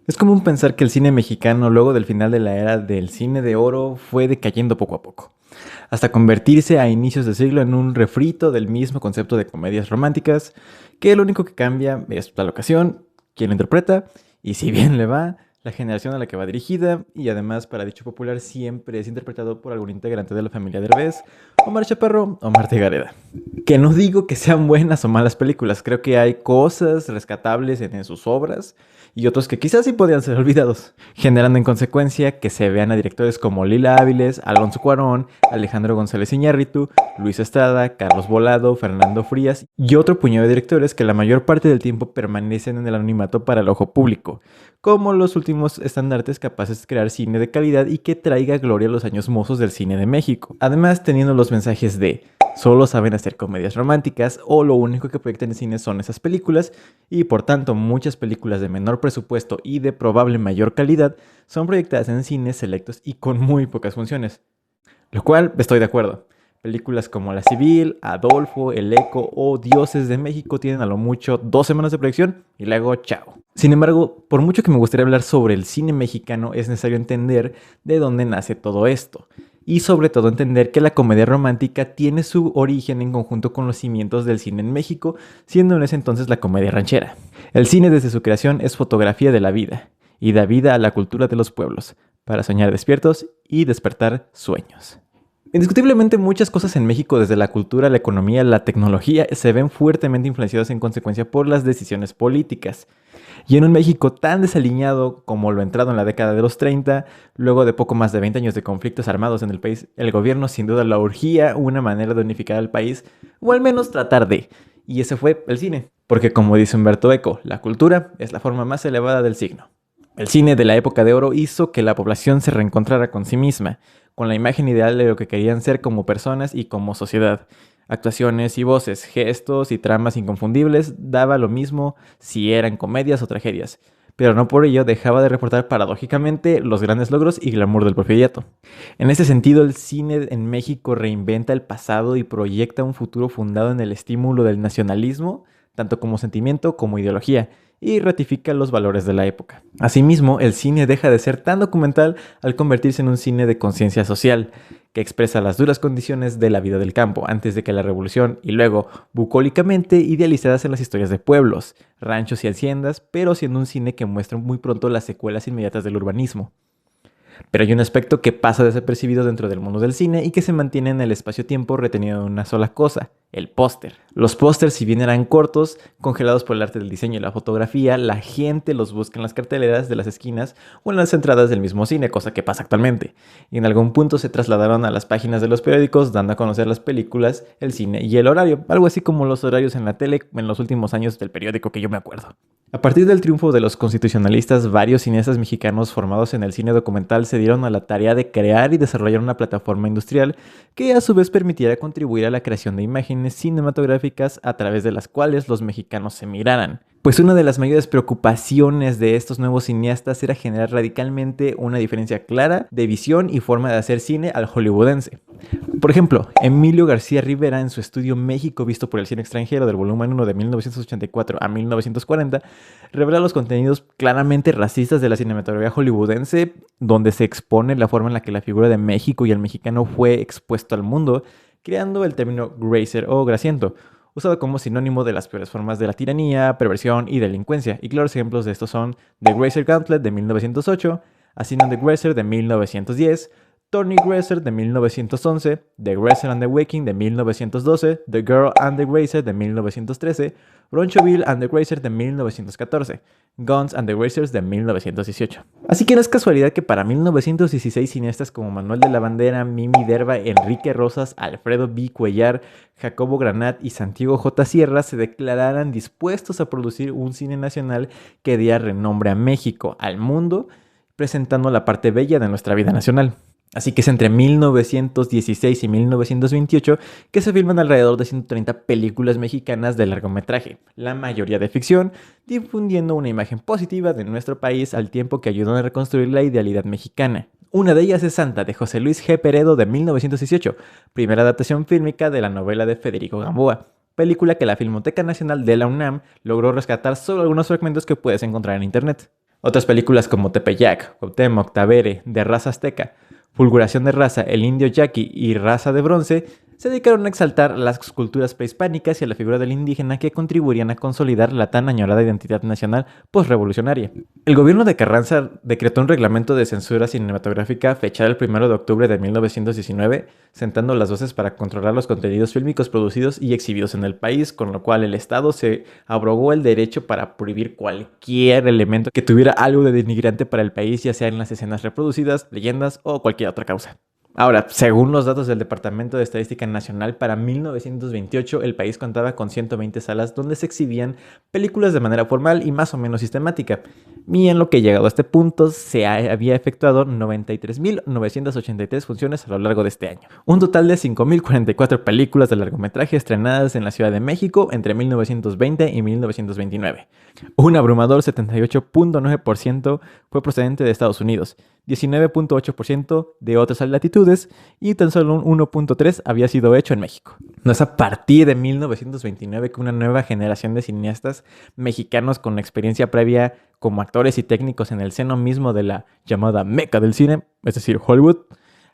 Es común pensar que el cine mexicano, luego del final de la era del cine de oro, fue decayendo poco a poco, hasta convertirse a inicios de siglo en un refrito del mismo concepto de comedias románticas, que lo único que cambia es la locación, quién lo interpreta, y si bien le va, la generación a la que va dirigida, y además para dicho popular siempre es interpretado por algún integrante de la familia Derbez, Omar Chaparro o Marta Gareda. Que no digo que sean buenas o malas películas, creo que hay cosas rescatables en sus obras y otros que quizás sí podían ser olvidados, generando en consecuencia que se vean a directores como Lila Áviles, Alonso Cuarón, Alejandro González Iñárritu, Luis Estrada, Carlos Volado, Fernando Frías y otro puñado de directores que la mayor parte del tiempo permanecen en el anonimato para el ojo público, como los últimos estandartes capaces de crear cine de calidad y que traiga gloria a los años mozos del cine de México. Además, teniendo los mensajes de solo saben hacer comedias románticas o lo único que proyectan en cine son esas películas y por tanto muchas películas de menor presupuesto y de probable mayor calidad son proyectadas en cines selectos y con muy pocas funciones. Lo cual estoy de acuerdo. Películas como La Civil, Adolfo, El Eco o Dioses de México tienen a lo mucho 2 semanas de proyección y luego chao. Sin embargo, por mucho que me gustaría hablar sobre el cine mexicano, es necesario entender de dónde nace todo esto. Y sobre todo entender que la comedia romántica tiene su origen en conjunto con los cimientos del cine en México, siendo en ese entonces la comedia ranchera. El cine desde su creación es fotografía de la vida, y da vida a la cultura de los pueblos, para soñar despiertos y despertar sueños. Indiscutiblemente muchas cosas en México, desde la cultura, la economía, la tecnología, se ven fuertemente influenciadas en consecuencia por las decisiones políticas. Y en un México tan desaliñado como lo entrado en la década de los 30, luego de poco más de 20 años de conflictos armados en el país, el gobierno sin duda la urgía una manera de unificar al país, o al menos tratar de. Y ese fue el cine. Porque como dice Humberto Eco, la cultura es la forma más elevada del signo. El cine de la época de oro hizo que la población se reencontrara con sí misma, con la imagen ideal de lo que querían ser como personas y como sociedad. Actuaciones y voces, gestos y tramas inconfundibles, daba lo mismo si eran comedias o tragedias, pero no por ello dejaba de reportar paradójicamente los grandes logros y glamour del porfiriato. En ese sentido, el cine en México reinventa el pasado y proyecta un futuro fundado en el estímulo del nacionalismo, tanto como sentimiento como ideología, y ratifica los valores de la época. Asimismo, el cine deja de ser tan documental al convertirse en un cine de conciencia social, que expresa las duras condiciones de la vida del campo antes de que la revolución y luego, bucólicamente idealizadas en las historias de pueblos, ranchos y haciendas, pero siendo un cine que muestra muy pronto las secuelas inmediatas del urbanismo. Pero hay un aspecto que pasa desapercibido dentro del mundo del cine y que se mantiene en el espacio-tiempo retenido en una sola cosa, el póster. Los pósters, si bien eran cortos, congelados por el arte del diseño y la fotografía, la gente los busca en las carteleras de las esquinas o en las entradas del mismo cine, cosa que pasa actualmente. Y en algún punto se trasladaron a las páginas de los periódicos, dando a conocer las películas, el cine y el horario, algo así como los horarios en la tele en los últimos años del periódico que yo me acuerdo. A partir del triunfo de los constitucionalistas, varios cineastas mexicanos formados en el cine documental se dieron a la tarea de crear y desarrollar una plataforma industrial que a su vez permitiera contribuir a la creación de imágenes cinematográficas a través de las cuales los mexicanos se miraran. Pues una de las mayores preocupaciones de estos nuevos cineastas era generar radicalmente una diferencia clara de visión y forma de hacer cine al hollywoodense. Por ejemplo, Emilio García Rivera en su estudio México visto por el cine extranjero del volumen 1 de 1984 a 1940 revela los contenidos claramente racistas de la cinematografía hollywoodense, donde se expone la forma en la que la figura de México y el mexicano fue expuesto al mundo, creando el término gracer o grasiento, usado como sinónimo de las peores formas de la tiranía, perversión y delincuencia. Y claros ejemplos de estos son The Grazer Gauntlet de 1908, Asino the Grazer de 1910, Tony Grazer de 1911, The Grazer and the Waking de 1912, The Girl and the Grazer de 1913, Broncheville and the Grazer de 1914, Guns and the Grazers de 1918. Así que no es casualidad que para 1916 cineastas como Manuel de la Bandera, Mimi Derba, Enrique Rosas, Alfredo B. Cuellar, Jacobo Granat y Santiago J. Sierra se declararan dispuestos a producir un cine nacional que diera renombre a México, al mundo, presentando la parte bella de nuestra vida nacional. Así que es entre 1916 y 1928 que se filman alrededor de 130 películas mexicanas de largometraje, la mayoría de ficción, difundiendo una imagen positiva de nuestro país al tiempo que ayudan a reconstruir la idealidad mexicana. Una de ellas es Santa, de José Luis G. Peredo de 1918, primera adaptación fílmica de la novela de Federico Gamboa, película que la Filmoteca Nacional de la UNAM logró rescatar solo algunos fragmentos que puedes encontrar en internet. Otras películas como Tepeyac, Cuauhtémoc, Tavere, De raza azteca, Fulguración de raza, El indio yaqui y Raza de bronce se dedicaron a exaltar las culturas prehispánicas y a la figura del indígena que contribuirían a consolidar la tan añorada identidad nacional postrevolucionaria. El gobierno de Carranza decretó un reglamento de censura cinematográfica fechado el 1 de octubre de 1919, sentando las bases para controlar los contenidos fílmicos producidos y exhibidos en el país, con lo cual el Estado se abrogó el derecho para prohibir cualquier elemento que tuviera algo de denigrante para el país, ya sea en las escenas reproducidas, leyendas o cualquier otra causa. Ahora, según los datos del Departamento de Estadística Nacional, para 1928 el país contaba con 120 salas donde se exhibían películas de manera formal y más o menos sistemática. Y en lo que llegado a este punto se había efectuado 93.983 funciones a lo largo de este año. Un total de 5.044 películas de largometraje estrenadas en la Ciudad de México entre 1920 y 1929. Un abrumador 78.9% fue procedente de Estados Unidos, 19.8% de otras latitudes y tan solo un 1.3% había sido hecho en México. No es a partir de 1929 que una nueva generación de cineastas mexicanos con experiencia previa como actores y técnicos en el seno mismo de la llamada meca del cine, es decir, Hollywood,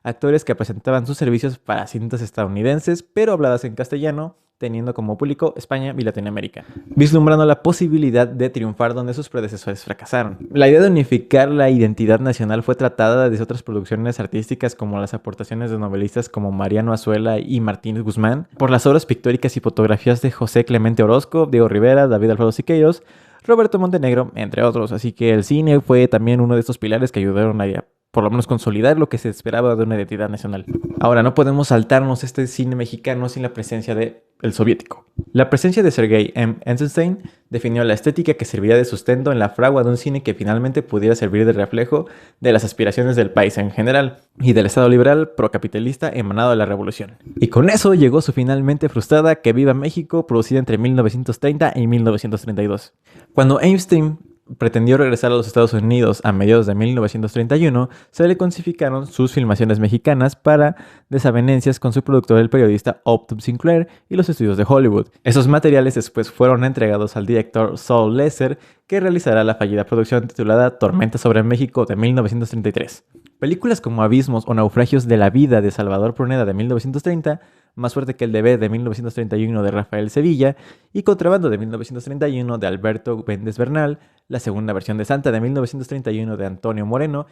actores que presentaban sus servicios para cintas estadounidenses pero habladas en castellano, teniendo como público España y Latinoamérica, vislumbrando la posibilidad de triunfar donde sus predecesores fracasaron. La idea de unificar la identidad nacional fue tratada desde otras producciones artísticas como las aportaciones de novelistas como Mariano Azuela y Martínez Guzmán, por las obras pictóricas y fotografías de José Clemente Orozco, Diego Rivera, David Alfredo Siqueiros, Roberto Montenegro, entre otros. Así que el cine fue también uno de estos pilares que ayudaron a por lo menos consolidar lo que se esperaba de una identidad nacional. Ahora, no podemos saltarnos este cine mexicano sin la presencia del soviético. La presencia de Sergei M. Eisenstein definió la estética que serviría de sustento en la fragua de un cine que finalmente pudiera servir de reflejo de las aspiraciones del país en general y del Estado liberal procapitalista emanado de la Revolución. Y con eso llegó su finalmente frustrada Que Viva México, producida entre 1930 y 1932. Cuando Einstein pretendió regresar a los Estados Unidos a mediados de 1931, se le consificaron sus filmaciones mexicanas para desavenencias con su productor, el periodista Upton Sinclair, y los estudios de Hollywood. Esos materiales después fueron entregados al director Saul Lesser, que realizará la fallida producción titulada Tormenta sobre México de 1933. Películas como Abismos o Naufragios de la vida de Salvador Pruneda de 1930, Más fuerte que el deber de 1931 de Rafael Sevilla y Contrabando de 1931 de Alberto Méndez Bernal, la segunda versión de Santa de 1931 de Antonio Moreno,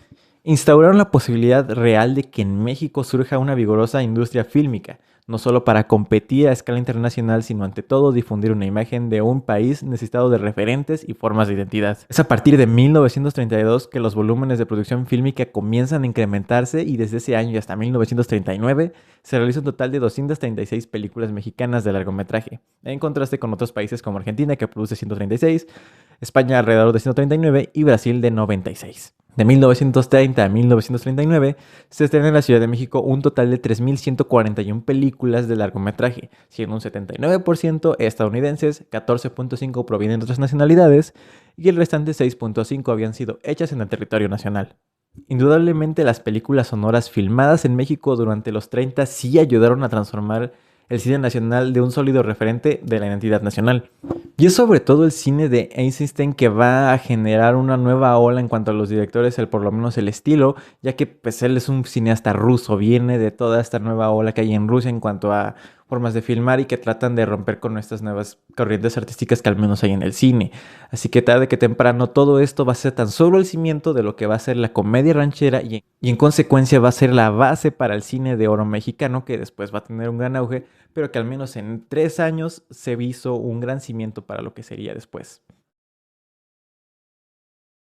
instauraron la posibilidad real de que en México surja una vigorosa industria fílmica, no solo para competir a escala internacional, sino ante todo difundir una imagen de un país necesitado de referentes y formas de identidad. Es a partir de 1932 que los volúmenes de producción fílmica comienzan a incrementarse y desde ese año y hasta 1939 se realiza un total de 236 películas mexicanas de largometraje, en contraste con otros países como Argentina, que produce 136, España alrededor de 139 y Brasil de 96. De 1930 a 1939 se estrena en la Ciudad de México un total de 3.141 películas de largometraje, siendo un 79% estadounidenses, 14.5% provienen de otras nacionalidades y el restante 6.5% habían sido hechas en el territorio nacional. Indudablemente las películas sonoras filmadas en México durante los 30 sí ayudaron a transformar el cine nacional de un sólido referente de la identidad nacional. Y es sobre todo el cine de Eisenstein que va a generar una nueva ola en cuanto a los directores, por lo menos el estilo, ya que pues él es un cineasta ruso, viene de toda esta nueva ola que hay en Rusia en cuanto a formas de filmar y que tratan de romper con estas nuevas corrientes artísticas que al menos hay en el cine. Así que tarde que temprano todo esto va a ser tan solo el cimiento de lo que va a ser la comedia ranchera y en consecuencia va a ser la base para el cine de oro mexicano, que después va a tener un gran auge, pero que al menos en 3 años se hizo un gran cimiento para lo que sería después.